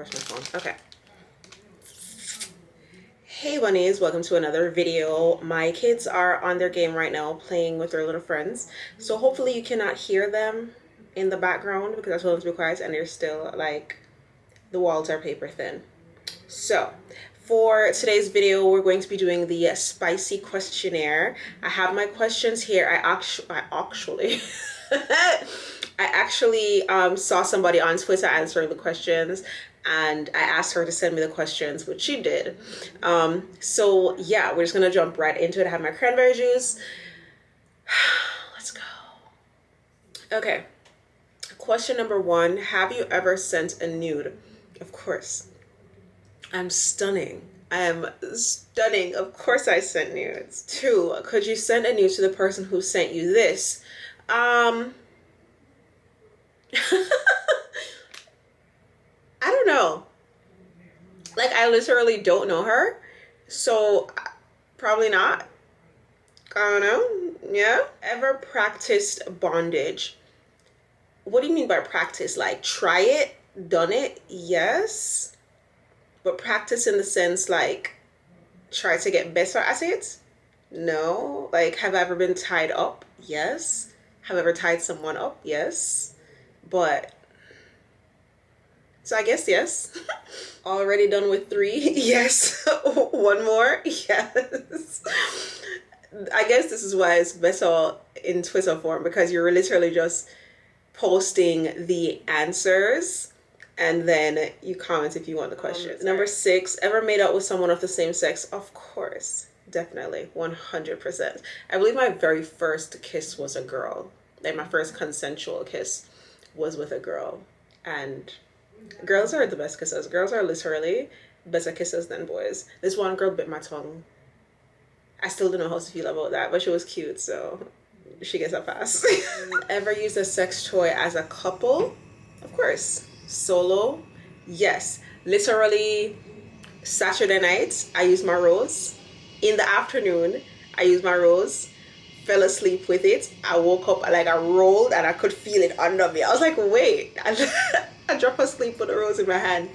where's my phone? Okay. Hey bunnies, welcome to another video. My kids are on their game right now playing with their little friends, so hopefully you cannot hear them in the background because I told them to be quiet and they're still like, the walls are paper thin. So for today's video we're going to be doing the spicy questionnaire. I have my questions here. I actually saw somebody on Twitter answering the questions, and I asked her to send me the questions, which she did. So yeah, we're just gonna jump right into it. I have my cranberry juice. Let's go. Okay. Question number 1. Have you ever sent a nude? Of course. I'm stunning. I am stunning. Of course I sent nudes. 2. Could you send a nude to the person who sent you this? I don't know. Like, I literally don't know her, so probably not. I don't know. Yeah. Ever practiced bondage? What do you mean by practice? Like, try it, done it? Yes. But practice in the sense like try to get better at it? No. Like, have I ever been tied up? Yes. Have I ever tied someone up? Yes. But so I guess yes. Already done with 3? Yes. 1 more? Yes. I guess this is why it's better in Twitter form, because you're literally just posting the answers and then you comment if you want the questions. Number 6, ever made out with someone of the same sex? Of course. Definitely. 100%. I believe my very first kiss was a girl. Like, my first consensual kiss was with a girl. And girls are the best kissers. Girls are literally better kissers than boys. This one girl bit my tongue. I still don't know how to feel about that, but she was cute, so she gets a pass. Ever used a sex toy as a couple? Of course. Solo? Yes. Literally, Saturday night, I used my rose. In the afternoon, I used my rose. Fell asleep with it. I woke up, like, I rolled and I could feel it under me. I was like, wait. I dropped asleep with a rose in my hand.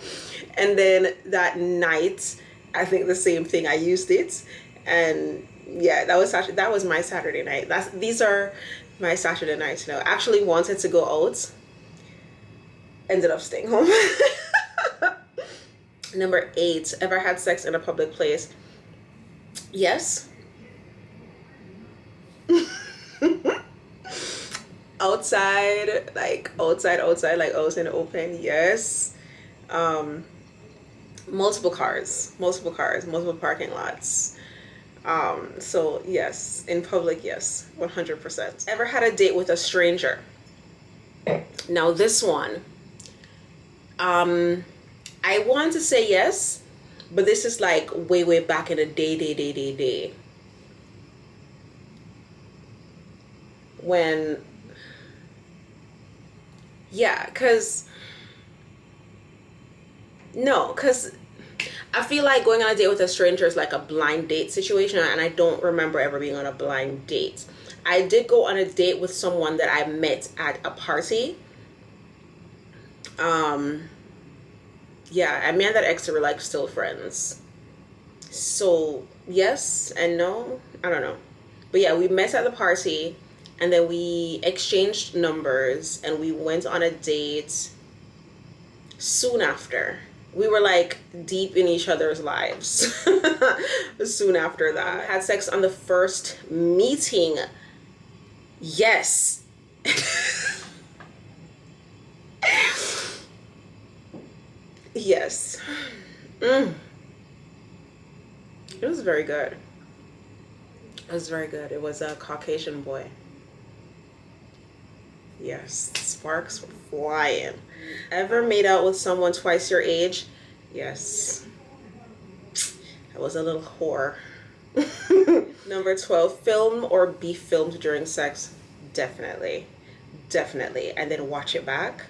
And then that night, I think the same thing. I used it. And yeah, that was my Saturday night. These are my Saturday nights. Actually wanted to go out. Ended up staying home. Number 8, ever had sex in a public place? Yes. Outside, like outside, like out in the open. Yes. Multiple cars, multiple parking lots. So yes, in public, yes, 100%. Ever had a date with a stranger? Now this one, I want to say yes, but this is like way back in the day. When, yeah, cause I feel like going on a date with a stranger is like a blind date situation, and I don't remember ever being on a blind date. I did go on a date with someone that I met at a party. Yeah, I mean, that ex were like still friends. So yes and no, I don't know. But yeah, we met at the party and then we exchanged numbers and we went on a date soon after. We were like deep in each other's lives. Soon after that. Had sex on the first meeting. Yes. Yes. It was very good. It was very good. It was a Caucasian boy. Yes, sparks were flying. Ever made out with someone twice your age? Yes. I was a little whore. Number 12, film or be filmed during sex? Definitely. And then watch it back?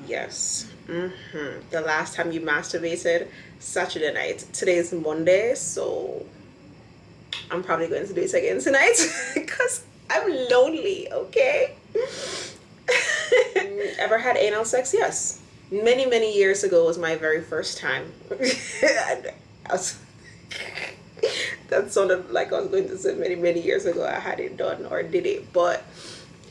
Yes. The last time you masturbated? Saturday night. Today is Monday, so I'm probably going to do it again tonight because I'm lonely, okay? Ever had anal sex? Yes. many years ago was my very first time. That sounded like I was going to say many years ago I had it done or did it, but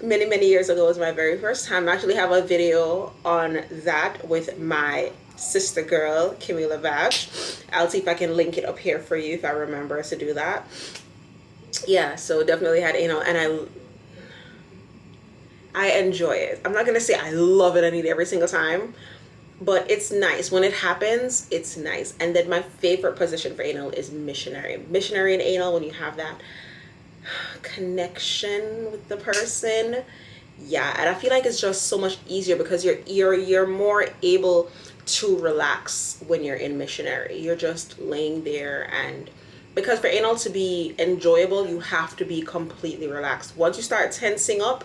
many years ago was my very first time. I actually have a video on that with my sister girl, Camila Vach. I'll see if I can link it up here for you if I remember to do that. Yeah, so definitely had anal, and I enjoy it. I'm not gonna say I love it, I need it every single time, but it's nice when it happens. It's nice. And then my favorite position for anal is missionary and anal, when you have that connection with the person. Yeah, and I feel like it's just so much easier because you're more able to relax when you're in missionary. You're just laying there, and because for anal to be enjoyable, you have to be completely relaxed. Once you start tensing up,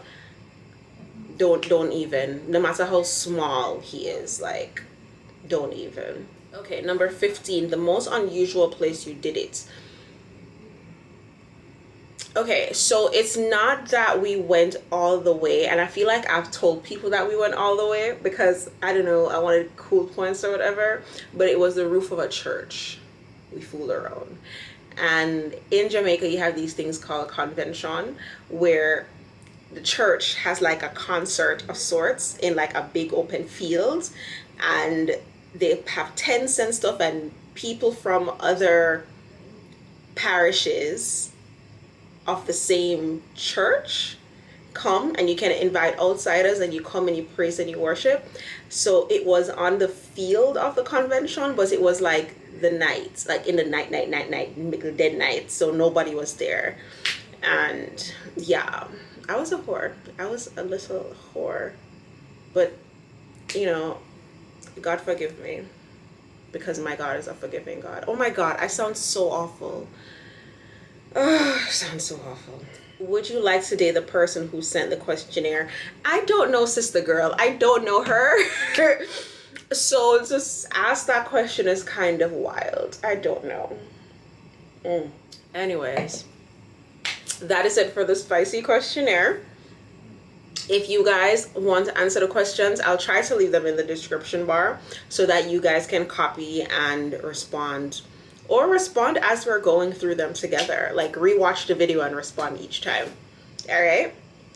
don't even, no matter how small he is, like, don't even. Okay, number 15, the most unusual place you did it. Okay, so it's not that we went all the way, and I feel like I've told people that we went all the way because, I don't know, I wanted cool points or whatever, but it was the roof of a church. We fooled around. And in Jamaica, you have these things called convention, where the church has like a concert of sorts in like a big open field, and they have tents and stuff, and people from other parishes of the same church come, and you can invite outsiders, and you come and you praise and you worship. So it was on the field of the convention, but it was like the night, like in the night, dead night, so nobody was there. And yeah, I was a whore. I was a little whore, but you know, God forgive me, because my God is a forgiving God. Oh my God, I sound so awful. I sound so awful. Would you like to date the person who sent the questionnaire? I don't know, sister girl. I don't know her. So just ask that question is kind of wild. I don't know. Anyways, that is it for the spicy questionnaire. If you guys want to answer the questions, I'll try to leave them in the description bar so that you guys can copy and respond, or respond as we're going through them together. Like, rewatch the video and respond each time. All right.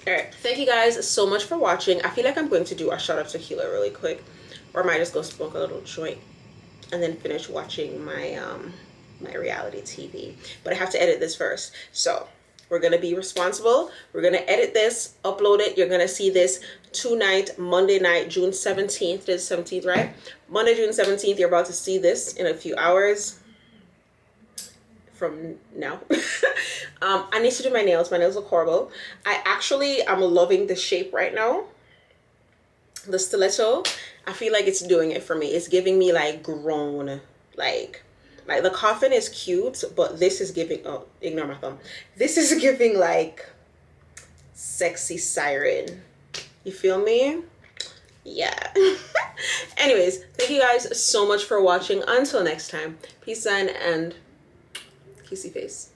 Thank you guys so much for watching. I feel like I'm going to do a shot of tequila really quick, or I might just go smoke a little joint and then finish watching my my reality TV. But I have to edit this first. So we're going to be responsible. We're going to edit this, upload it. You're going to see this tonight, Monday night, June 17th. It is 17th, right? Monday, June 17th. You're about to see this in a few hours from now. I need to do my nails. My nails look horrible. I'm loving the shape right now. The stiletto, I feel like it's doing it for me. It's giving me like grown, like the coffin is cute, but this is giving, oh, ignore my thumb. This is giving like sexy siren. You feel me? Yeah. Anyways, thank you guys so much for watching. Until next time, peace sign and kissy face.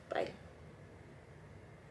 Bye.